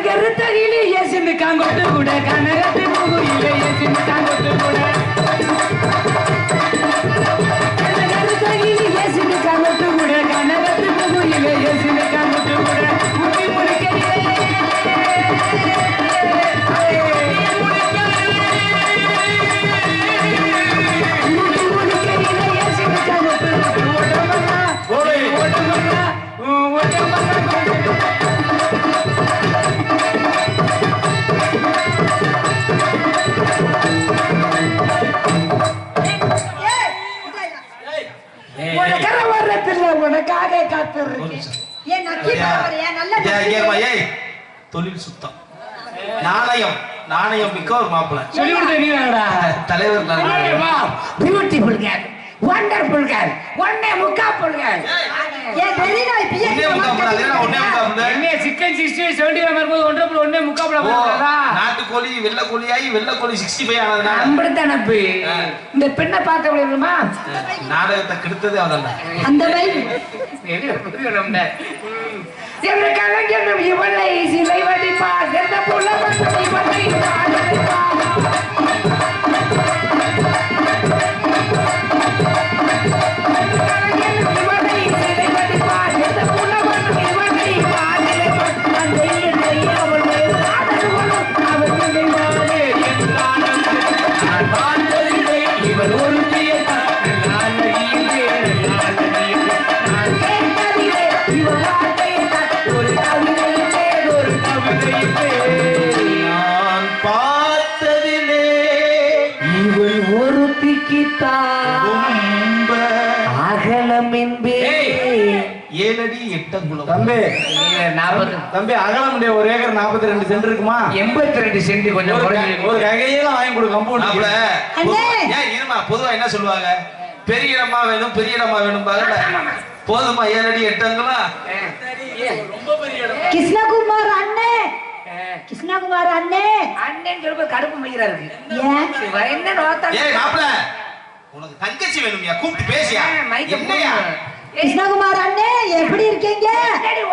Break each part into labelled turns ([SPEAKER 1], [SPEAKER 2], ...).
[SPEAKER 1] கருத்தகிலே ஏசிந்து காங்கொட்டு கூட கனகத்து முகுயிலே ஏசிந்து காங்கொட்டு கூட கருத்தகிலே ஏசிந்து காங்கொட்டு கூட கனகத்து முகுயிலே ஏசிந்து காங்கொட்டு கூட முடி முடிக்கையிலே உனக்காக காத்திருக்கேன்.
[SPEAKER 2] தொழில் சுத்தம் நாணயம் மிக்க ஒரு மாப்பிள்ளை தலைவர்
[SPEAKER 1] பியூட்டிஃபுல் கேர் வண்டர்ஃபுல் கேர் ஒன்னே முக்கா புல்கேர் சிக்கன் 60 70 வரும்போது ஒன்றே முக்கா
[SPEAKER 2] நாட்டுக்கோழி வெள்ளக்கோழியாகி வெள்ளக்கோழி 65 ஆனதுனால
[SPEAKER 1] அப்படித்தானப்பு இந்த பெண்ணை பார்க்க முடியுமா
[SPEAKER 2] நாடகத்தை கெடுத்ததே அதல்ல
[SPEAKER 1] அந்த மாதிரி கலைஞர் இவளை சிலை வடிப்பா எந்த புள்ள இவளை
[SPEAKER 2] தம்பி அகலம் ஒரு ஏக்கர் 42 சென்ட் இருக்குமா
[SPEAKER 1] 82 சென்ட் கொஞ்சம்
[SPEAKER 2] ஒரு கையெல்லாம் வாங்கி கொடு கம்பவுண்ட் இருமா பொதுவா என்ன சொல்லுவாங்க பெரிய இடமா வேணும் போதுமா 7 அடி 8 அங்குலம் ரொம்ப பெரிய இடம்
[SPEAKER 1] கிருஷ்ணகுமார் அண்ணே அண்ணன் சொல்லும்போது கடுப்பு மயிரா இருக்கு என்ன நோத்தா
[SPEAKER 2] மாப்பிள்ள உனக்கு தங்கச்சி வேணும்யா கூப்பிட்டு பேசியா என்னையா
[SPEAKER 1] கிருஷ்ணகுமார் அண்ணே எப்படி இருக்கீங்க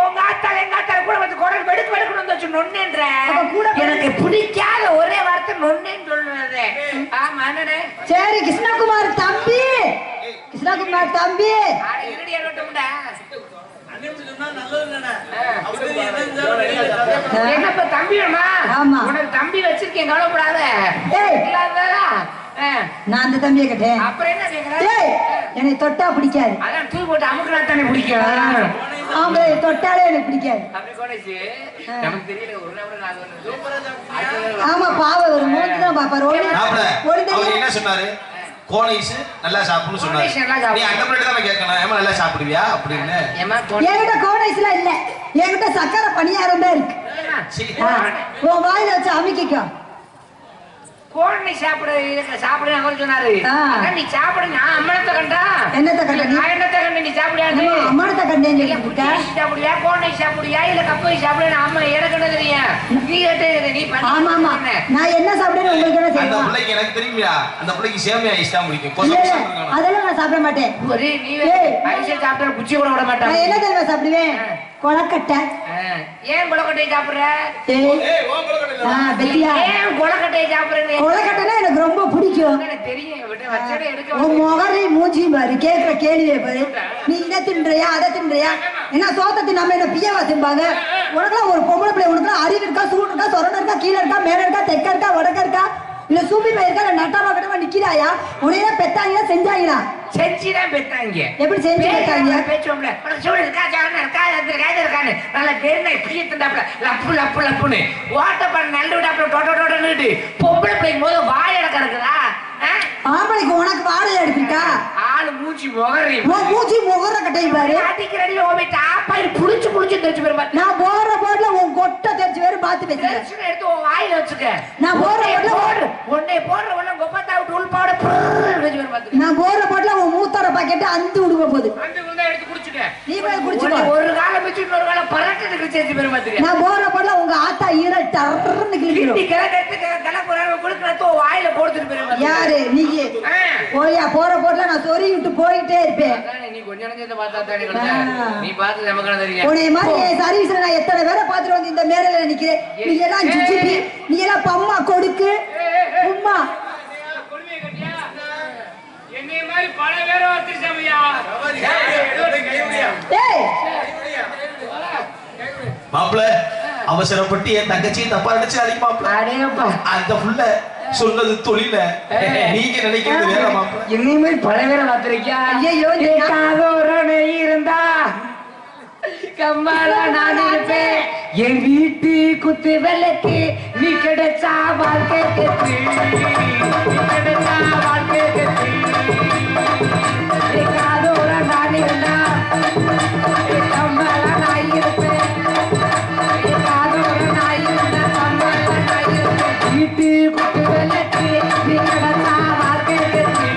[SPEAKER 1] உங்க ஆத்தால எங்க ஆத்தால கூட வந்து குரல் வெடுக்கணும் வந்து நொன்னேன்ற எனக்கு பிடிக்காத ஒரே வார்த்தை நொன்னேன்னு சொல்லுறது ஆமா அண்ணனே சரி கிருஷ்ணகுமார் தம்பி இருடியா ரொட்டமுடா என்னப்பா தம்பி வேணுமா உனக்கு தம்பி வச்சிருக்கேன் கவலைப்படாத நான் அந்த தம்பியை கேட்டேன் அப்புறம் என்ன கேக்குறேன் என்னை தொட்டா பிடிக்காது அதான் தூக்கி போட்டு அமுக்குனா தானே பிடிக்கும் ஆமா தொட்டாலே எனக்கு பிடிக்காது அப்படி கோடைசி நமக்கு தெரியல ஒரு நாள் ஆமா பாவம் ஒரு மூணு தான் பாப்பாரு
[SPEAKER 2] அவர் என்ன சொன்னாரு கோனைஸ் நல்லா சாப்பிடுன்னு சொன்னாரு நீ அந்த பிளேட் தான் கேட்கணும் ஏமா நல்லா சாப்பிடுவியா அப்படின்னு
[SPEAKER 1] என்கிட்ட கோனைஸ்லாம் இல்ல என்கிட்ட சக்கரை பணியாரம் தான் இருக்கு உன் வாயில வச்சு அமுக்கிக்கோ கோணை சாப்பிடு அவர் சொன்னாரு நீ சாப்பிடு நான் அம்மனத்தை கண்டா என்னத்தை கண்ட நீ சாப்பிடியா அம்மனத்தை கண்டேன் சாப்பிடுவியா கோணை சாப்பிடுவியா இல்ல கப்பை சாப்பிடு அம்மா எனக்கு என்ன தெரியும் நீ கேட்டு நீ ஆமா நான் என்ன சாப்பிடுறேன் உங்களுக்கு என்ன தெரியும்
[SPEAKER 2] அந்த பிள்ளைக்கு எனக்கு தெரியுமியா அந்த பிள்ளைக்கு சேமியா ஐஸ்தான் பிடிக்கும்
[SPEAKER 1] அதெல்லாம் நான் சாப்பிட மாட்டேன் நீ ஐஸ் சாப்பிடுற குச்சி கூட விட மாட்டேன் நான் என்ன தெரியுமா சாப்பிடுவேன் கொலக்கட்டை ஏன் கொலக்கட்டையை சாப்பிடுற ஏன் கொலக்கட்டையை சாப்பிடுறேன் கொலக்கட்டைனா எனக்கு ரொம்ப பிடிக்கும் உன் முகரை மூஞ்சி பாரு கேட்கிற கேள்வியை பாரு நீ இதை தின்றியா அதை தின்றியா என்ன சோத்தத்தை நம்ம என்ன பியவா திம்பாங்க உனக்குலாம் ஒரு பொம்பளை பிள்ளை உனக்குலாம் அறிவு இருக்கா சூடு இருக்கா சொரண இருக்கா கீழே இருக்கா மேல இருக்கா தெற்க இருக்கா வடக்க இருக்கா இல்ல சூப்பி பயிருக்கா இல்ல நட்டாமா கிட்டமா நிக்கிறாயா உனையெல்லாம் பெத்தாங்களா செஞ்சாங்களா செஞ்சுதான் பெத்தாங்க எப்படி செஞ்சு பெத்தாங்க பேச்சுவோம்ல உனக்கு சூடு இருக்கா சாரண இருக்கா இருக்கான்னு நல்லா தெரிஞ்சா இப்படியே திண்டாப்புல லப்புன்னு ஓட்ட பண்ண நல்ல விடாப்புல டோட்டோன்னு பொம்பளை பிள்ளைக்கு போது வாழை இடக்க இருக்குதா ஆம்பளைக்கு உனக்கு வாழை எடுத்துட்டா ஆளு மூச்சி முகர கட்டை பாரு அடிக்கிறடி ஓபிட்ட ஆப்பாய் புடிச்சு தெரிச்சு பேரு நான் போற போட்ல உன் கொட்டை தெரிச்சு பேரு பாத்து பேசுறேன் எடுத்து உன் வாயில வச்சுக்க நான் போற போட்ல ஒண்ணே போற ஒண்ணே கொப்பத்தா விட்டு உள்பாட தெரிச்சு பேரு பாத்து நான் போற போட்ல உன் மூத்தர பாக்கெட் அந்து விடுங்க போகுது அந்து குண்டா எடுத்து குடிச்சுக்க நீ போய் குடிச்சுக்க ஒரு கால பிச்சு இன்னொரு கால பரட்டதுக்கு தெரிச்சு பேரு பாத்து நான் போற போட்ல உங்க ஆத்தா ஈர டர்ன்னு கிழிக்கிறோம்.
[SPEAKER 3] வாயில போடுத்துட்டு
[SPEAKER 1] யாரு நீ? போயா போற போட்டுல நான் சொறி விட்டு போயிட்டே இருப்பேன்.
[SPEAKER 3] நீ கொஞ்சம் நேரத்தை பார்த்தா நீ பார்த்து நமக்கு தெரியும்.
[SPEAKER 1] உன்னை மாதிரி சர்வீஸ்ல நான் எத்தனை பேரை பார்த்துட்டு வந்து இந்த மேடையில நிக்கிறேன். நீ எல்லாம் ஜிஜிபி, நீ எல்லாம் பம்மா கொடுக்கு உம்மா.
[SPEAKER 3] என்னை மாதிரி பல பேரை வச்சிருக்கமையா.
[SPEAKER 2] மாப்பிள அவசரப்பட்டு என் தங்கச்சியை தப்பா நினைச்சு அடிக்க மாப்பிள. அந்த புள்ள சொன்னது தொழில நீங்க நினைக்கிறது வேற மாப்பிள.
[SPEAKER 3] என்னை மாதிரி பல பேரை பார்த்திருக்கியா?
[SPEAKER 1] ஐயோ
[SPEAKER 3] இருந்தா கம்மாளா நான் இருப்பேன். என் வீட்டு குத்து விளக்கு நீ கிடைச்சா வாழ்க்கை கெத்து, கிடைச்சா வாழ்க்கை கெத்து. காதோர நான் இருந்தா கம்மாளா நான் இருப்பேன். காதோர நான் இருந்தா கம்மாளா நான் இருப்பேன். வீட்டு குத்து விளக்கு நீ கிடைச்சா வாழ்க்கை கெத்து,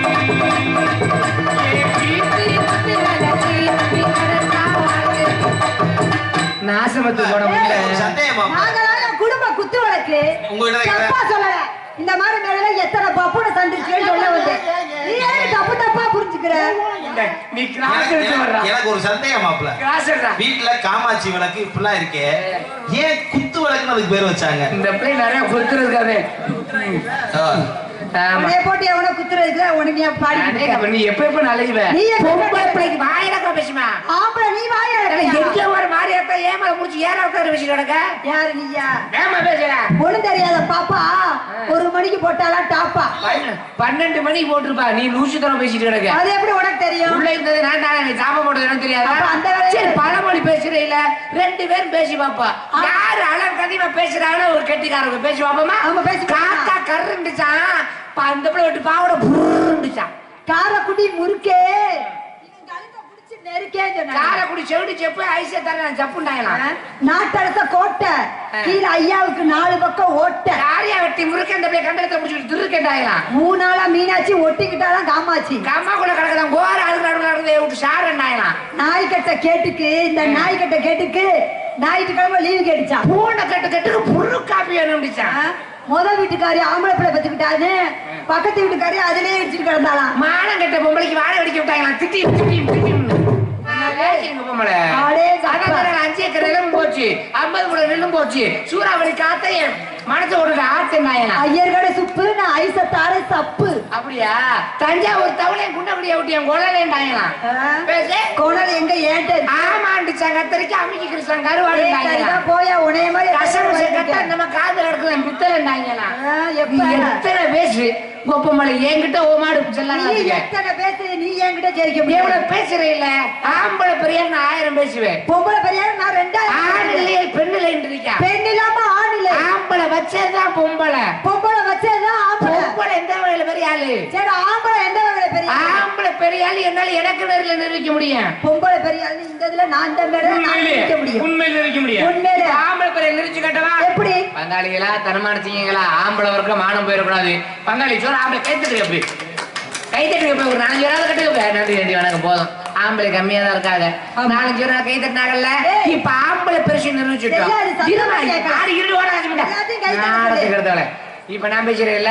[SPEAKER 3] வீட்டு குத்து விளக்கு நீ கிடைச்சா வாழ்க்கை. நாசமத்து போட
[SPEAKER 1] குடும்ப குத்து வழக்கு தப்பா சொல்லல. இந்த மாதிரி மேல எத்தனை பப்புன சந்திச்சேன்னு சொல்ல வந்தேன். நீ ஏன் தப்பு தப்பா புரிஞ்சுக்கிற?
[SPEAKER 3] நீ கிராஸ் எடுத்து வர்ற.
[SPEAKER 2] எனக்கு ஒரு சந்தேகம் மாப்ள.
[SPEAKER 3] கிராஸ் எடுறா.
[SPEAKER 2] வீட்ல காமாட்சி விளக்கு இப்படிலாம் இருக்கே, ஏன் குத்து விளக்குன்னு அதுக்கு பேர் வச்சாங்க?
[SPEAKER 3] இந்த பிள்ளை நிறைய குத்துறதுக்காவே.
[SPEAKER 1] அவனே போட்டு எவனோ குத்துறதுக்கு உனக்கு ஏன் பாடி?
[SPEAKER 3] நீ எப்ப நலைவ?
[SPEAKER 1] நீ
[SPEAKER 3] பொம்பளை பிள்ளைக்கு வாயிலக்க பேசுமா?
[SPEAKER 1] ஆம்பளை நீ வாயில
[SPEAKER 3] எங்க ஒரு மாதிரி ஏத்த ஏமல முடிச்சு ஏற உட்கார வச்சு கிடக்க.
[SPEAKER 1] யாரு நீயா?
[SPEAKER 3] ஏமா பேசுற?
[SPEAKER 1] ஒண்ணு தெரியாத பாப்பா 1 மணிக்கு போட்டாலா டாப்பா?
[SPEAKER 3] 12 மணிக்கு போட்டுருப்பா. நீ லூசு தரம் பேசிட்டு கிடக்க.
[SPEAKER 1] அது எப்படி உனக்கு தெரியும்?
[SPEAKER 3] உள்ள இருந்தது நான் தானே. நீ சாப்ப போட்டது எனக்கு தெரியாதா?
[SPEAKER 1] அந்த வேலையில
[SPEAKER 3] பழமொழி பேசுறே இல்ல 2 பேரும் பேசி பாப்பா. யாரு அளவு கதிமா பேசுறாங்களோ ஒரு கெட்டிக்காரங்க பேசி பாப்போமா?
[SPEAKER 1] அவங்க பேசி
[SPEAKER 3] காக்கா கருண்டுச்சான். அந்த பிள்ளை விட்டு பாவோட புருண்டுச்சான்.
[SPEAKER 1] காரக்குடி முறுக்கே கழுத்தை புடிச்சு நெருக்கே சொன்னா.
[SPEAKER 3] காரக்குடி செவிடு செப்பு ஐசே தர ஜப்புண்டாயலாம்.
[SPEAKER 1] நாட்டரச கோட்டை கீழ ஐயாவுக்கு 4 பக்கம் ஓட்ட.
[SPEAKER 3] யாரையா வெட்டி முறுக்க அந்த பிள்ளை கண்டத்துல முடிச்சுட்டு திருக்கண்டாயலாம்.
[SPEAKER 1] 3 நாளா மீனாட்சி ஒட்டிக்கிட்டாலாம் காமாட்சி.
[SPEAKER 3] கம்மா கூட கிடக்குதான் கோர அழுகு நடுவுல விட்டு சாரண்டாயலாம்.
[SPEAKER 1] நாய்க்கட்ட கேட்டுக்கு இந்த நாய்க்கட்ட கேட்டுக்கு ஞாயிற்றுக்கிழமை லீவு கேட்டுச்சா.
[SPEAKER 3] பூனை கட்டுக்கு புரு காப்பி வேணும்டிச்சான்.
[SPEAKER 1] முத வீட்டுக்காரி ஆம்பளை பிள்ளை பத்துக்கிட்டாரு, பக்கத்து வீட்டுக்காரி அதுலயே வச்சுட்டு கிடந்தாலாம்.
[SPEAKER 3] மானம் கட்ட பொம்பளைக்கு வாழை வெடிக்க விட்டாங்களாம். திட்டி திட்டி திட்டி 5 ஏக்கர் நிலம் போச்சு, 50 கூட நெல்லும் போச்சு. சூறாவளி காத்தைய மனசு ஓடுற ஆத்தனாயனா.
[SPEAKER 1] ஐயர்கடை சுப்பு நான் ஐசத்தாரே சப்பு.
[SPEAKER 3] அப்படியா? தஞ்சாவூர் தவளையும் குண்டபடியா விட்டு என் குழந்தைண்டாயலாம்.
[SPEAKER 1] குழந்தை எங்க ஏன்ட்டு?
[SPEAKER 3] ஆமாண்டுச்சாங்க. கத்தரிக்கா அம்மிக்கு கிருஷ்ணன் கருவாடு
[SPEAKER 1] போயா உனைய மாதிரி
[SPEAKER 3] கட்ட நம்ம காதல் எடுக்கலாம் பித்தளைண்டாயலாம். எத்தனை பேசு கோப்பமலை என்கிட்ட ஓ மாடு
[SPEAKER 1] எத்தனை பேசு நீ என்கிட்ட ஜெயிக்க முடியும்.
[SPEAKER 3] எவ்வளவு பேசுற இல்ல? ஆம்பளை பெரியார் நான் 1000 பேசுவேன்.
[SPEAKER 1] பொம்பளை பெரியார் நான் 2000.
[SPEAKER 3] ஆண் இல்லையே பெண் இல்லைன்னு இருக்கா.
[SPEAKER 1] பெண் இல்லாம ஆண் இல்லை.
[SPEAKER 3] ஆம்பளை வச்சதுதான் பொம்பளை,
[SPEAKER 1] பொம்பளை வச்சதுதான் ஆம்பளை.
[SPEAKER 3] பொம்பளை எந்த வகையில பெரிய ஆளு?
[SPEAKER 1] சரி ஆம்பளை எந்த வகையில பெரிய ஆளு?
[SPEAKER 3] ஆம்பளை பெரிய ஆளு என்னால எனக்கு நேரில் நிரூபிக்க முடியும்.
[SPEAKER 1] பொம்பளை பெரிய ஆளு இந்த இதுல நான் இந்த மேடையில நிரூபிக்க முடியும்.
[SPEAKER 3] உண்மையில நிரூபிக்க முடியும். உண்மையில ஆம்பளை பெரிய நிரூபிச்சு கட்டவா? எப்படி? பங்காளிகளா தனமானத்தீங்களா? ஆம்பளை வர்க்கம் மானம் போயிடக்கூடாது. பங்காளி சோறு ஆம்பளை கைத்தட்டு எப்படி கைத்தட்டு எப்படி ஒரு 4 பேராவது கட்டு. நன்றி வணக்கம் போதும். ஆம்பளை கம்மியா தான் இருக்காங்க. 4 பேரா கை தட்டினாங்கல்ல. இப்ப ஆம்பளை பெருசு நிரூபிச்சுட்டோம். இப்ப நான் பேசுறேன்ல.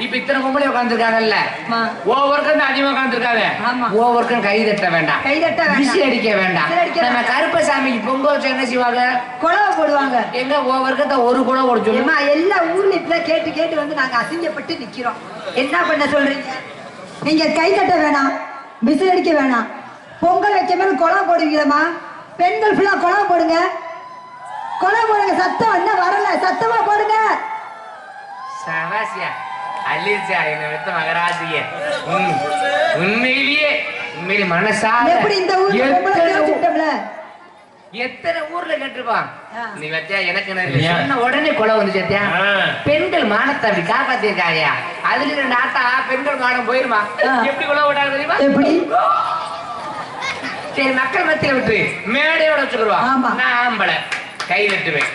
[SPEAKER 3] இப்ப இத்தனை பொம்பளை உட்காந்துருக்காங்கல்ல, ஒவ்வொருக்கும் அதிகமா உட்காந்துருக்காங்க. ஒவ்வொருக்கும் கை தட்ட வேண்டாம், விசி அடிக்க வேண்டாம். நம்ம கருப்பசாமிக்கு பொங்கல் வச்சு என்ன செய்வாங்க? குழவை போடுவாங்க. எங்க ஒவ்வொருக்கத்தை ஒரு குழவை போட சொல்லுமா? எல்லா ஊர்ல இப்ப கேட்டு கேட்டு வந்து நாங்க அசிங்கப்பட்டு நிக்கிறோம். என்ன பண்ண சொல்றீங்க? நீங்க கை தட்ட வேணாம், விசில் அடிக்க வேணாம். பொங்கல் வைக்க மேல குழவை போடுவீங்களா? பெண்கள் ஃபுல்லா குழவை போடுங்க, குழவை போடுங்க. சத்தம் என்ன வரல, சத்தமா போடுங்க. சவாசியா அலிசா என்ன வெத்த மகராசியே. உண்மையிலேயே உண்மையிலே மனசா எப்படி இந்த ஊர்ல எத்தனை ஊர்ல கேட்டிருப்பான். நீ வத்தியா எனக்கு சொன்ன உடனே கொலை வந்து சேர்த்தியா? பெண்கள் மானத்தை அப்படி காப்பாத்திருக்காங்க. அதுல 2 ஆத்தா பெண்கள் மானம் போயிருமா? எப்படி கொலை விட்டாங்க தெரியுமா? எப்படி? சரி மக்கள் மத்தியில விட்டு மேடையோட வச்சுக்கிடுவா. நான் ஆம்பளை கை வெட்டுவேன்,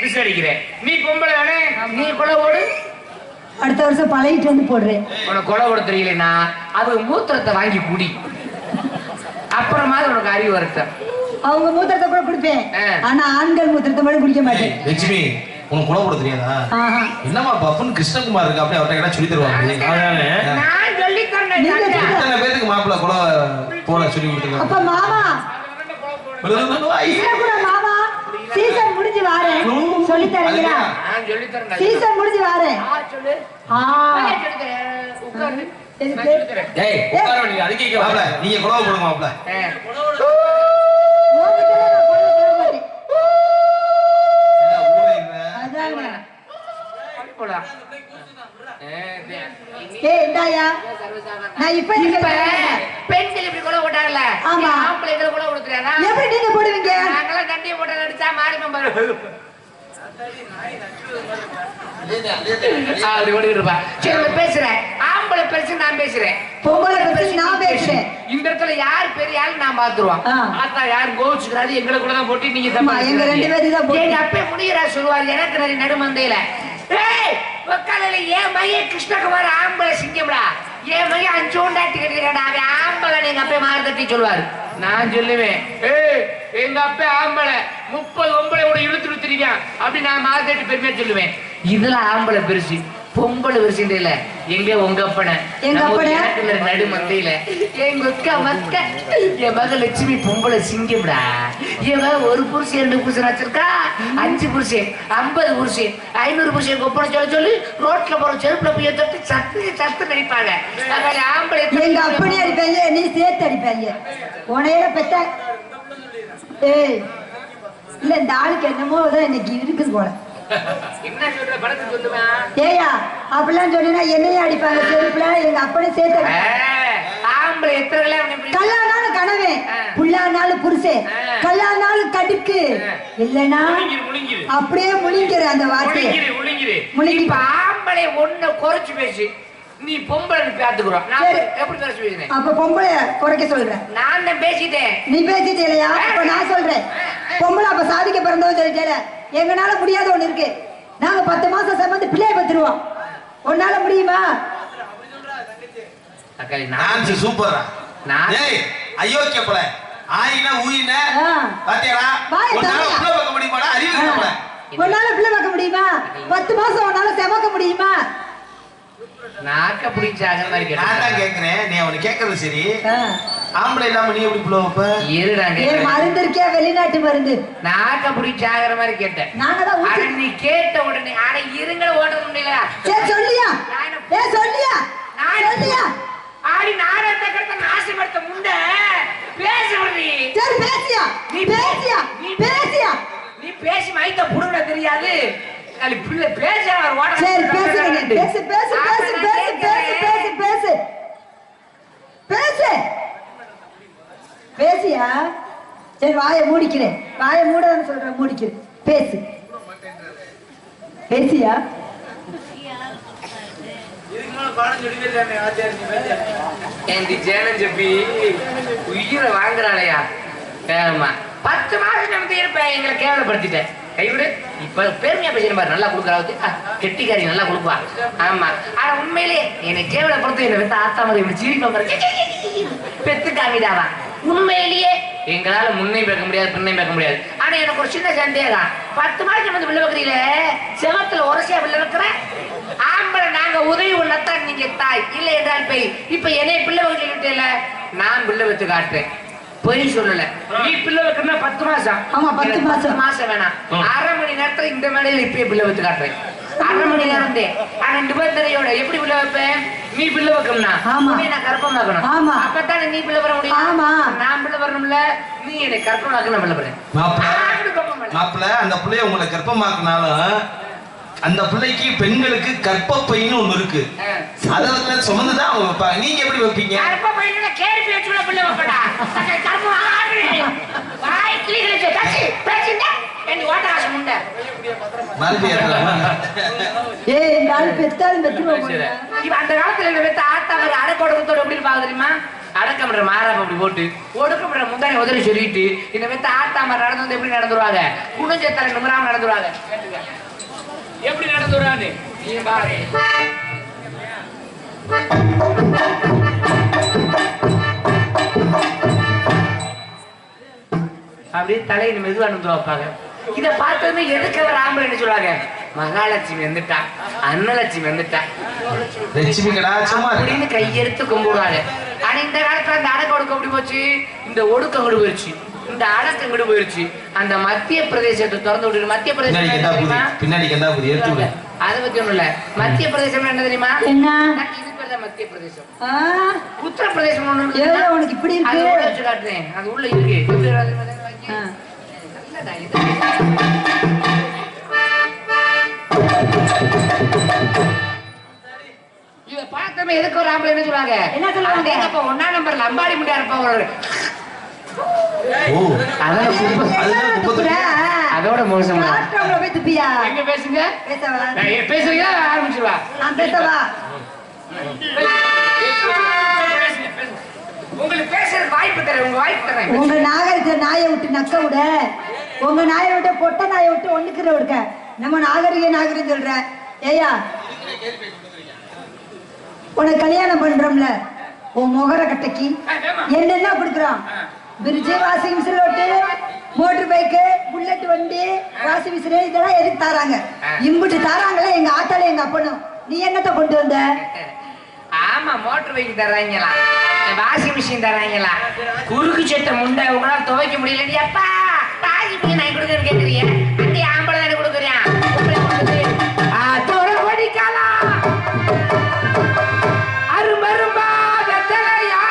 [SPEAKER 3] விசாரிக்கிறேன். நீ பொம்பளை வேணே, நீ கொலை ஓடு. அடுத்த வருஷம் பழகிட்டு வந்து போடுறேன். உனக்கு கொலை ஓட தெரியலன்னா அது மூத்திரத்தை வாங்கி குடி, அப்புறமா உனக்கு அறிவு வருத்த.
[SPEAKER 1] அவங்க மூத்திரத்தை கூட குடிப்பேன் ஆனா ஆண்கள் மூத்திரத்தை மட்டும் குடிக்க மாட்டேன்.
[SPEAKER 2] லட்சுமி உனக்கு குணம் போட தெரியாதா? என்னமா பப்புன்னு கிருஷ்ணகுமார் இருக்கு அப்படியே அவர்கிட்ட சொல்லி தருவாங்க.
[SPEAKER 3] நான் சொல்லி தரேன்.
[SPEAKER 2] எத்தனை பேருக்கு மாப்பிள்ள குணம் போட சொல்லி கொடுத்துருக்காங்க.
[SPEAKER 1] அப்ப மாமா மாமா சீசன் முடிஞ்சு வாரேன் சொல்லி தரீங்களா? சீசன் முடிஞ்சு வாரேன்.
[SPEAKER 2] நீங்க குணவு போடுங்க மாப்பிள்ள.
[SPEAKER 3] பெண்கள் இப்படி கூட போட்டாங்கல்ல, ஆம்பளைங்களை கூட கொடுத்துறாங்க.
[SPEAKER 1] எப்படி நீங்க போடுவீங்க?
[SPEAKER 3] நாங்களாம் தண்ணியை போட்டு அடிச்சா மாறி மெம்பர் பேசுறேன். ஆம்பளை பெருசு நான் பேசுறேன்,
[SPEAKER 1] பொம்பளை பெருசு நான் பேசுறேன்.
[SPEAKER 3] இந்த இடத்துல யார் பெரிய ஆள் நான் பாத்துருவோம். ஆத்தா யாரும் கோவிச்சுக்கிறாரு, எங்களுக்குள்ளதான் போட்டு நீங்க
[SPEAKER 1] எங்க 2 பேரும் தான்.
[SPEAKER 3] எங்க அப்பே முடிகிறா சொல்லுவாரு எனக்கு நிறைய நடுமந்தையில, என் மைய கிருஷ்ணகுமார் ஆம்பளை சிங்கம்டா, என் மைய 5 ஒண்டாட்டி கட்டிக்கிறாடா, அவன் ஆம்பளை எங்க அப்பே மாறு தட்டி சொல்லுவாரு. நான் சொல்லுவேன், எங்க அப்பா ஆம்பளை 30 ஒம்பளை இழுத்து இழுத்துருக்கான் அப்படி நான் மாறு தட்டி பெருமையா சொல்லுவேன். இதுல ஆம்பளை பெருசு, பொம்பளை பெருசு இல்ல. எங்க உங்க அப்பனை நடு மந்தையில எங்க அக்கா மக்க என் மக லட்சுமி பொம்பளை சிங்கம்டா. என் மக 1 புருஷன் 2 புருஷன் வச்சிருக்கா, 5 புருஷன் 50 புருஷன் 500 புருஷன் கொப்பனை சொல்ல சொல்லி ரோட்ல போற செருப்புல போய் தொட்டு சத்து சத்து நடிப்பாங்க. ஆம்பளை
[SPEAKER 1] எங்க அப்படி அடிப்பாங்க, நீ சேர்த்து அடிப்பாங்க. உனையில பெத்த இல்ல இந்த ஆளுக்கு என்னமோ தான் இன்னைக்கு இருக்குது போல.
[SPEAKER 3] என்ன சொல்ற படத்துக்கு சொல்லுவேன்.
[SPEAKER 1] ஏயா அப்படிலாம் சொன்னா என்னையும் அடிப்பாங்க செருப்புல, எங்க அப்பனே சேர்த்து.
[SPEAKER 3] ஆம்பளை எத்தனை
[SPEAKER 1] கல்லானாலும் கனவே, புள்ளானாலும் புருஷன், கல்லானாலும் கடுக்கு இல்லனா அப்படியே முழிங்கிற அந்த வார்த்தையை முழுங்கி.
[SPEAKER 3] ஆம்பளை ஒண்ணு குறைச்சு பேசு, நீ பொம்பளை பாத்துக்கிறோம். நான் எப்படி குறைச்சு பேசுறேன்?
[SPEAKER 1] அப்ப பொம்பளை குறைக்க சொல்றேன்.
[SPEAKER 3] நான் தான் பேசிட்டேன்,
[SPEAKER 1] நீ பேசிட்டே இல்லையா? அப்ப நான் சொல்றேன் பொம்பளை அப்ப சாதிக்க பிறந்தவன் சொல்லிட்டேல. எங்கனால முடியாத ஒண்ணு இருக்கு, நாங்க 10 மாசம் சம்பந்து பிள்ளைய பத்துருவோம். உன்னால முடியுமா?
[SPEAKER 2] சூப்பரா அயோக்கிய போல ஆயினா ஊயின பாத்தியாடா? உன்னால பிள்ளை பார்க்க முடியுமாடா? அறிவு போல
[SPEAKER 1] உன்னால பிள்ளை பார்க்க முடியுமா? 10 மாசம் உன்னால செமக்க முடியுமா?
[SPEAKER 3] நாக்க பிடிச்சாக மாதிரி
[SPEAKER 2] நான் தான் கேக்குறேன். நீ அவனை கேக்குறது சரி, ஆம்பளை இல்லாம நீ எப்படி பிள்ளை வைப்ப?
[SPEAKER 1] மருந்து இருக்கே, வெளிநாட்டு மருந்து.
[SPEAKER 3] நாக்க பிடிச்சாகிற மாதிரி கேட்டேன். நீ கேட்ட உடனே ஆனா இருங்கள ஓடுறது முடியல.
[SPEAKER 1] சரி சொல்லியா? சொல்லியா? சொல்லியா?
[SPEAKER 3] ஆடி நாடகத்தை கட்ட நாசப்படுத்த முண்ட பேச விடுறீ.
[SPEAKER 1] சரி பேசியா? நீ பேசியா? நீ பேசியா?
[SPEAKER 3] நீ பேசி மைத்த புடுட தெரியாது. அலி பிள்ளை பேச அவர் ஓட.
[SPEAKER 1] சரி பேசுங்க. பேசு பேசு பேசு பேசு பேசு பேசு பேசு பேசியா? சரி வாயை மூடிக்கிறேன். வாயை மூடன்னு சொல்றேன், மூடிக்கிறேன். பேசு பேசியா?
[SPEAKER 3] உயிரை வாங்குறாளையா? 10 மாசம் நம்ம இருப்பேன், எங்களை கேவலப்படுத்திட்டேன். கைவிடு. இப்ப பெருமையா பேசுற மாதிரி நல்லா கொடுக்குறாவது, கெட்டிக்காரி நல்லா கொடுப்பா. ஆமா, ஆனா உண்மையிலே என்னை கேவலப்படுத்த என்ன பெத்த ஆத்தா மாதிரி இப்படி சிரிப்பா பெத்து காமிடாவா. உண்மையிலேயே எங்களால முன்னை பேக்க முடியாது, பின்னை பேக்க முடியாது. ஆனா எனக்கு ஒரு சின்ன சந்தேகம், 10 மாசம் வந்து பிள்ளை வைக்கிறீங்களே, செவத்துல உரசியா பிள்ளை வைக்கிற ஆம்பளை நாங்க உதவி ஒன்னத்தான் நீங்க தாய் இல்லை என்றால் பெய். இப்ப என்னை பிள்ளை வைக்க சொல்லிட்டேல, நான் பிள்ளை வச்சு காட்டுறேன், பொய் சொல்லல. நீ பிள்ளை வைக்கணும்னா 10 மாசம்.
[SPEAKER 1] ஆமா 10
[SPEAKER 3] மாசம் வேணாம், 1/2 மணி நேரத்துல இந்த மேடையில இப்பயே பிள்ளை வச்சு காட்டுறேன். 1/2 மணி நேரம் ஆனா நிபந்தனையோட எப்படி பிள்ளை வைப்பேன்? நீ பிள்ளை வைக்கணும்னா நான் கற்பம் ஆக்கணும்.
[SPEAKER 1] ஆமா,
[SPEAKER 3] அப்பதான் நீ பிள்ளை வர முடியும்.
[SPEAKER 1] ஆமா,
[SPEAKER 3] நான் பிள்ளை வரணும்ல, நீ என்னை கற்பம் ஆக்கணும். பிள்ளை வரேன்
[SPEAKER 2] மாப்பிள்ள. அந்த பிள்ளைய உங்களை கற்பமாக்குனாலும் அந்த பிள்ளைக்கு பெண்களுக்கு கற்பப்பைன்னு ஒண்ணு இருக்கு, அதை சுமந்துதான் அவங்க வைப்பாங்க. நீங்க எப்படி வைப்பீங்க?
[SPEAKER 3] அந்த காலத்துல அடக்கோடத்தோட எப்படி இருப்பாங்க தெரியுமா? அடக்கம்ன்ற மாறாம அப்படி போட்டு ஒடுக்கம்ன்ற முந்தானை உதவி சொல்லிட்டு இந்த மெத்த ஆட்டாம நடந்து வந்து எப்படி நடந்துருவாங்க? குணஞ்சத்தர நிமிராம நடந்துருவாங்க. எப்படி நடந்துறான்னு நீ பாரு. அப்படியே தலையில மெதுவா நின்று வைப்பாங்க. இதை பார்த்ததுமே எதுக்கு அவர் ஆம்பளைன்னு சொல்லுவாங்க, மகாலட்சுமி வந்துட்டா, அன்னலட்சுமி வந்துட்டா அப்படின்னு கையெடுத்து கும்பிடுவாங்க. ஆனா இந்த காலத்துல அந்த அடக்க ஒடுக்கம் எப்படி போச்சு, இந்த ஒடுக்கம் கொண்டு போயிருச்சு, இந்த அடக்கம் கொண்டு போயிருச்சு. அந்த மத்திய பிரதேசத்தை திறந்து விட்டு, மத்திய பிரதேசம் அதை பத்தி ஒண்ணும் இல்ல, மத்திய பிரதேசம் என்ன தெரியுமா,
[SPEAKER 1] என்ன
[SPEAKER 3] மத்திய பிரதேசம் உத்தரப்பிரதேசம்
[SPEAKER 1] உனக்கு இப்படி
[SPEAKER 3] வச்சு காட்டுறேன், அது உள்ள இருக்கு. இத பார்த்தமே எதுக்கு ஒரு ஆம்பளை என்ன சொல்றாங்க,
[SPEAKER 1] என்ன சொல்றாங்க,
[SPEAKER 3] அப்ப 1ஆம் நம்பர்ல அம்பாடி முடியா இருப்பவங்க அதோட மோசம். எங்க பேசுங்க, பேசுறீங்களா ஆரம்பிச்சிருவா,
[SPEAKER 1] நான் பேசவா,
[SPEAKER 3] உங்களுக்கு பேசுறது வாய்ப்பு தரேன், உங்க வாய்ப்பு தரேன்.
[SPEAKER 1] உங்க நாகரிக நாயை விட்டு நக்க விட, உங்க நாயை விட்டு பொட்ட நாயை விட்டு ஒண்ணுக்கிற விடுக்க, நம்ம நாகரிகம் சொல்ற. ஏயா உனக்கு கல்யாணம் பண்றோம்ல, உன் முகர கட்டைக்கு என்னென்ன கொடுக்குறான், பிரிட்ஜ், வாஷிங் மிஷின், லோட்டு, மோட்டர் பைக்கு, புல்லட் வண்டி, வாஷிங் மிஷின், இதெல்லாம் எதுக்கு தாராங்க, இம்புட்டு தாராங்களே எங்க ஆட்டால எங்க அப்பனும். நீ என்னத்த கொண்டு வந்த?
[SPEAKER 3] ஆமா, மோட்டர் பைக் தர்றாங்களா, வாஷிங் மிஷின் தர்றாங்களா, குறுக்கு சட்டை முண்டை உங்களால துவைக்க முடியல, அப்பா வாஷிங் மிஷின் நான் கொடுக்குறேன்னு கேட்குறீங்க, அந்த ஆம்பளை தானே கொடுக்குறேன். அதோட படிக்கலாம் அரும்பரும்பா வெத்தலையா,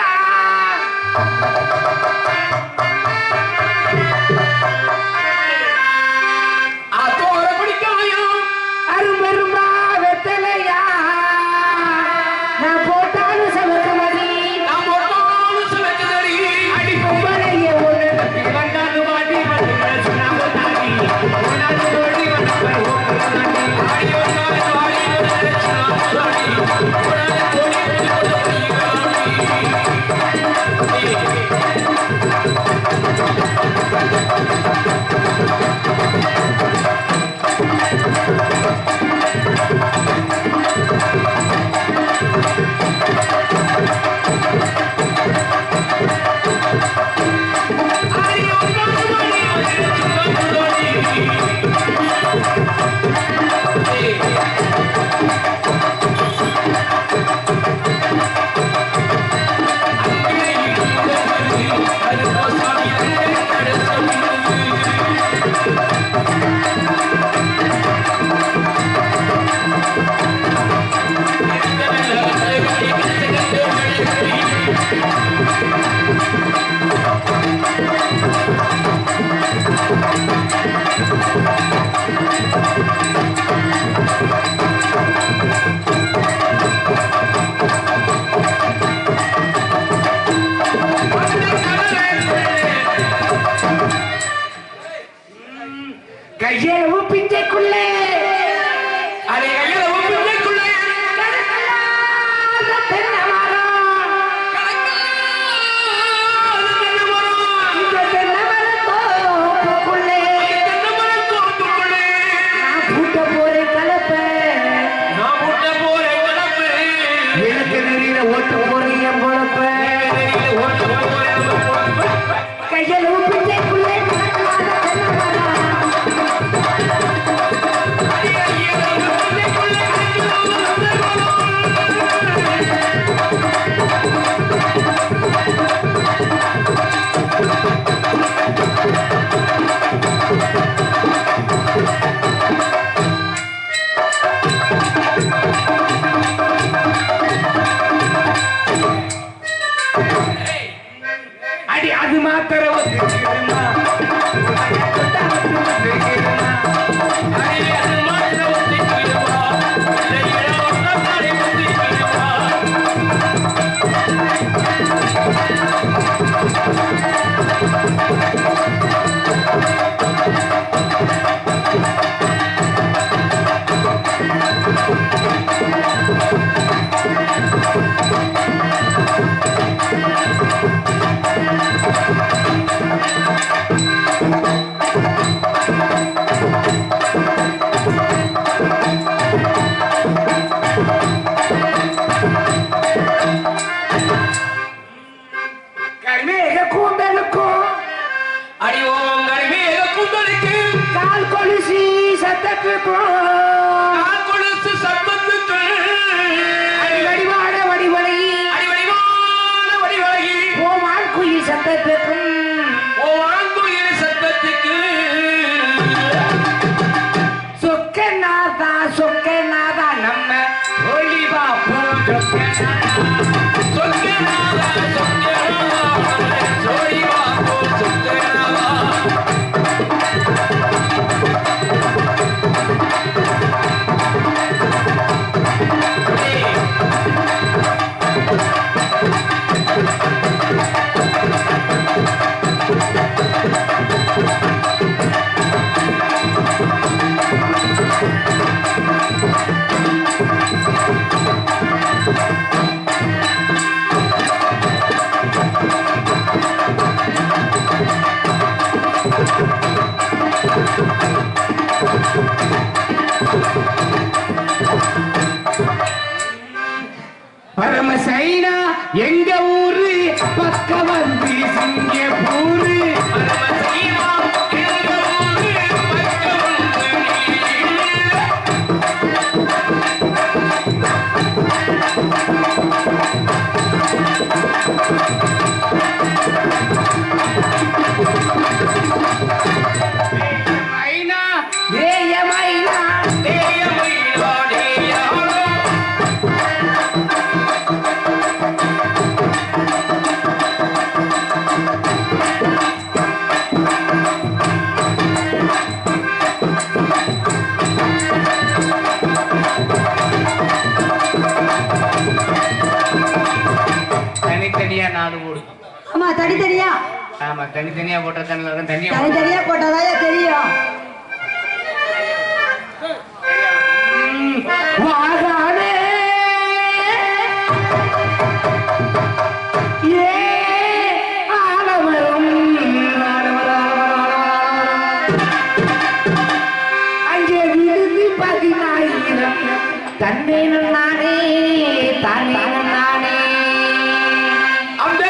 [SPEAKER 3] அதோட படிக்காயும் அரும்பரும்பா வெத்தலையா, நான் போட்டாலும் சமக்க மதி, நான் போட்டாலும் சமக்க தடி, அடி பொம்பளைய ஒண்ணு தப்பி வந்தாலும் வாடி வந்து சொன்னாங்க தாடி, ஒன்னாலும் ஓடி வந்து ஆடி வந்தாலும் வாடி வந்து சொன்னாங்க தாடி, ஒன்னாலும் ஓடி கையளவு பிஞ்சைக்குள்ளே, அதை கையளவு பிஞ்சைக்குள்ளே தென்னை மரம், இந்த தென்னை மரத்தோப்புக்குள்ளே நான் பூட்ட போறேன் கலப்பை, எனக்கு நெறியில ஓட்ட போறேன் என் பொழப்பை, கையளவு பிஞ்சைக்குள்ளே அடி அது மாத்திரம் பரமசைனா எங்க ஊரு பக்க வந்து சிங்கப்பூரு தனித்தனியா நாடு போடும்.
[SPEAKER 1] ஆமா தனித்தனியா.
[SPEAKER 3] ஆமா தனித்தனியா போட்டா தனியா
[SPEAKER 1] தனித்தனியா போட்டாதான் தெரியும்.
[SPEAKER 3] வாகானே ஏ ஆலமரம் அங்கே விழுந்து 10,000 தன்னை நானே தானே நானே அந்த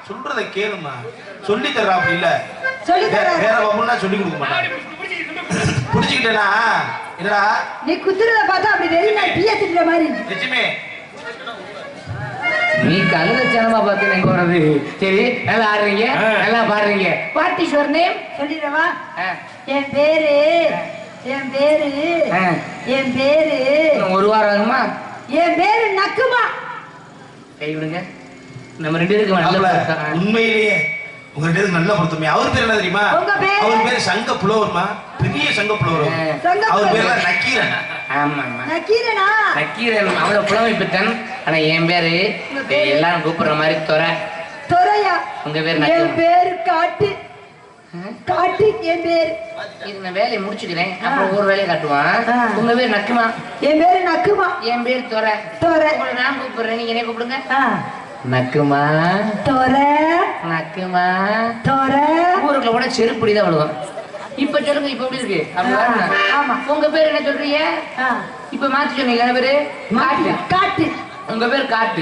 [SPEAKER 2] சொல்றதை கேளுமா. சொல்லி தர்றா அப்படி இல்ல.
[SPEAKER 1] சொல்லி தர்றா.
[SPEAKER 2] வேற வம்புன்னா சொல்லி கொடுக்க மாட்டாங்க. புடிச்சிக்கிட்டேனா என்னடா
[SPEAKER 1] நீ குத்துறத பார்த்தா அப்படி வெளியில டீய தின்ற மாதிரி.
[SPEAKER 2] லட்சுமி
[SPEAKER 3] நீ கழுதச்சனமா பார்த்து எங்க வர்றது? சரி, நல்லா ஆடுறீங்க, நல்லா பாடுறீங்க. What is your name?
[SPEAKER 1] சொல்லிடவா? என் பேரு
[SPEAKER 3] ஒரு வாரம் ஆகுமா?
[SPEAKER 1] என் பேரு நக்குமா.
[SPEAKER 3] கை விடுங்க. நம்ம 2 பேருக்கு நல்ல
[SPEAKER 2] உண்மையிலேயே உங்க 2 பேருக்கு நல்ல பொருத்தமே. அவர் பேர் என்ன தெரியுமா? அவர் பேர் சங்க புலவர்மா. பெரிய சங்க புலவர். அவர் பேர் நக்கீரன்.
[SPEAKER 3] ஆமா ஆமா,
[SPEAKER 1] நக்கீரனா? நக்கீரன்
[SPEAKER 3] அவ்வளவு புலமை பெற்றன். ஆனா என் பேரு எல்லாரும் கூப்பிடுற மாதிரி
[SPEAKER 1] தொரையா.
[SPEAKER 3] உங்க பேர்
[SPEAKER 1] என் பேரு காட்டு. என் பேர்.
[SPEAKER 3] இது நான் வேலையை முடிச்சுக்கிறேன், அப்புறம் ஒரு வேலையை காட்டுவான். உங்க பேர் நக்குமா?
[SPEAKER 1] என் பேரு நக்குமா.
[SPEAKER 3] என் பேர் தொரை. உங்களை நான் கூப்பிடுறேன், நீங்க என்ன கூப்பிடுங்க. நக்குமா
[SPEAKER 1] தொரை.
[SPEAKER 3] நக்குமா
[SPEAKER 1] தொரை.
[SPEAKER 3] ஊருக்குள்ள கூட செருப்படிதான் விழுவோம். இப்ப சொல்லுங்க, இப்ப எப்படி இருக்கு?
[SPEAKER 1] ஆமா.
[SPEAKER 3] உங்க பேர் என்ன சொல்றீங்க? இப்ப மாத்தி சொன்னீங்க என்ன பேரு?
[SPEAKER 1] காட்டு.
[SPEAKER 3] உங்க பேர் காட்டு.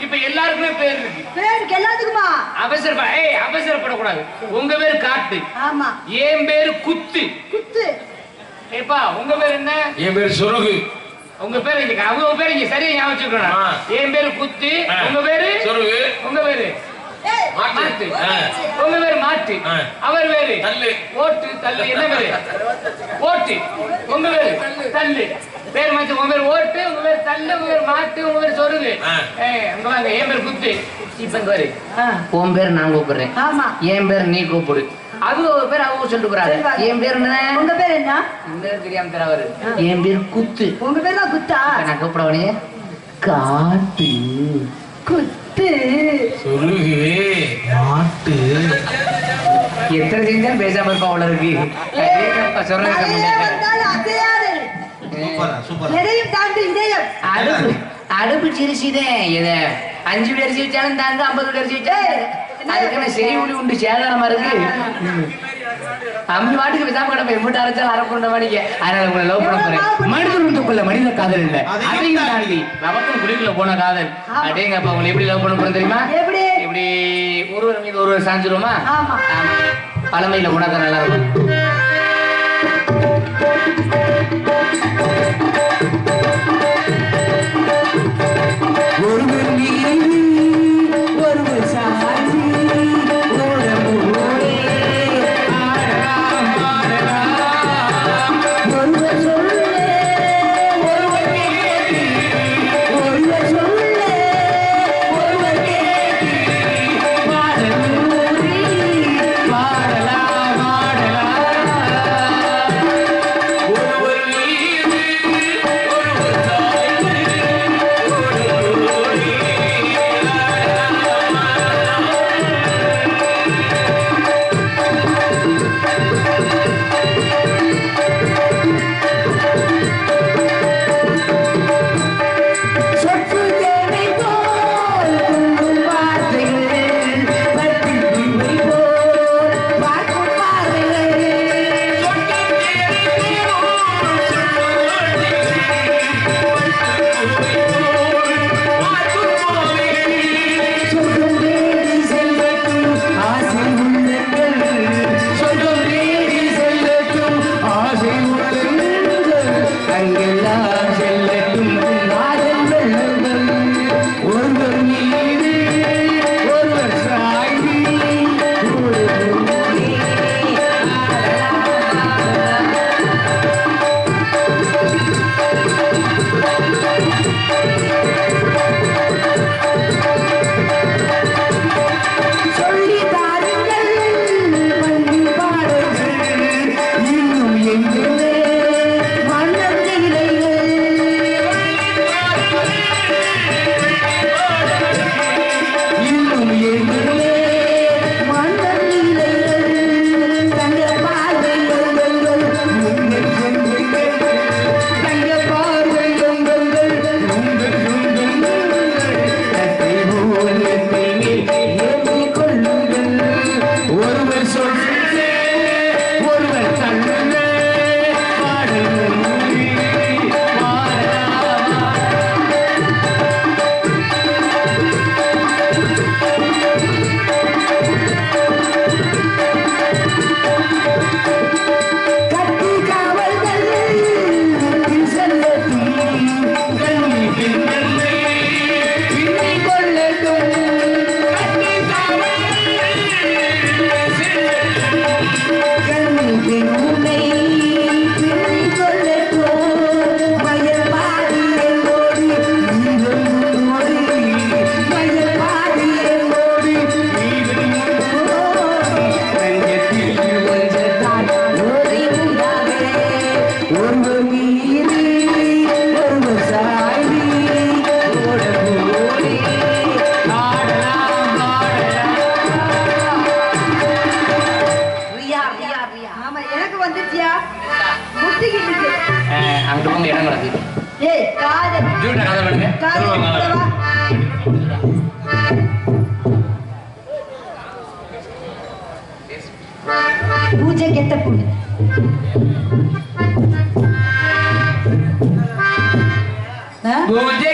[SPEAKER 3] இப்ப எல்லாருக்குமே பேர் இருக்கு.
[SPEAKER 1] பேருக்கு எல்லாத்துக்குமா?
[SPEAKER 3] அவசரப்படக்கூடாது. உங்க பேர் காட்டு.
[SPEAKER 1] ஆமா.
[SPEAKER 3] என் பேரு குத்து. ஏப்பா உங்க பேர் என்ன?
[SPEAKER 2] என் பேர் சொருகு.
[SPEAKER 3] உங்க பேர் இங்க அவங்க பேர் இங்க சரியா ஞாபகம் வச்சுக்கணும். என் பேரு குத்து, உங்க பேரு சொருகு. உங்க பேரு மாட்டு. உங்க பேரு மாட்டு. அவர் பேரு தள்ளு. ஓட்டு தள்ளு. என்ன பேரு? ஓட்டு. உங்க பேரு தள்ளு. பேர் மாத்தி. உங்க பேர் ஓட்டு, உங்க பேர் தள்ளு, உங்க பேர் மாட்டு, உங்க பேர் சொருகு. அங்க வாங்க. என் பேர் குத்து. இப்ப இங்க வரு. உன் பேர் நான் கூப்பிடுறேன்.
[SPEAKER 1] ஆமா.
[SPEAKER 3] என் பேர் நீ கூப்பிடு. அவங்க ஒரு பேர் அவங்க சொல்லிட்டு போறாங்க. என் பேர் என்ன?
[SPEAKER 1] உங்க பேர் என்ன?
[SPEAKER 3] இந்த தெரியாம தரவரு. என் பேர் குத்து.
[SPEAKER 1] உங்க பேர் தான் குத்தா?
[SPEAKER 3] நான் கூப்பிடவனே காட்டு.
[SPEAKER 1] குத்து.
[SPEAKER 2] சொருகு. மாட்டு.
[SPEAKER 3] எத்தனை செஞ்சாலும் பேசாம இருப்பா அவ்வளவு இருக்கு. அடுப்பு சிரிச்சுதே. இதை 5 வீடு அரிசி வச்சாலும் தாங்க, 50 வீடு அரிசி வச்சா அதுக்கு செடி ஊழி உண்டு சேதாரமா இருக்கு. அம்மி வாட்டுக்கு விசாம கிடப்ப எம்பிட்டு அரைச்சாலும் அரைப்புண்ட மாடிக்க. அதனால உங்களை லவ் பண்ண போறேன். மனிதனுக்குள்ள மனித காதல் இல்லை, அதையும் தாண்டி நமக்கும் குடிக்குள்ள போன காதல். அடேங்கப்பா, உங்களை எப்படி லவ் பண்ண போறோம் தெரியுமா? எப்படி ஒருவர் மீது ஒருவர் சாஞ்சிருவோமா? பழமையில உனக்கு நல்லா இருக்கும்.
[SPEAKER 1] பத்தியா முட்டிக்கிட்டு
[SPEAKER 3] அங்க போங்க இடம் கிடக்கு.
[SPEAKER 1] ஏய் காதை
[SPEAKER 3] ஜூட்ட கதை பண்ணுங்க.
[SPEAKER 1] பூஜை கெட்ட பூஜை
[SPEAKER 3] பூஜை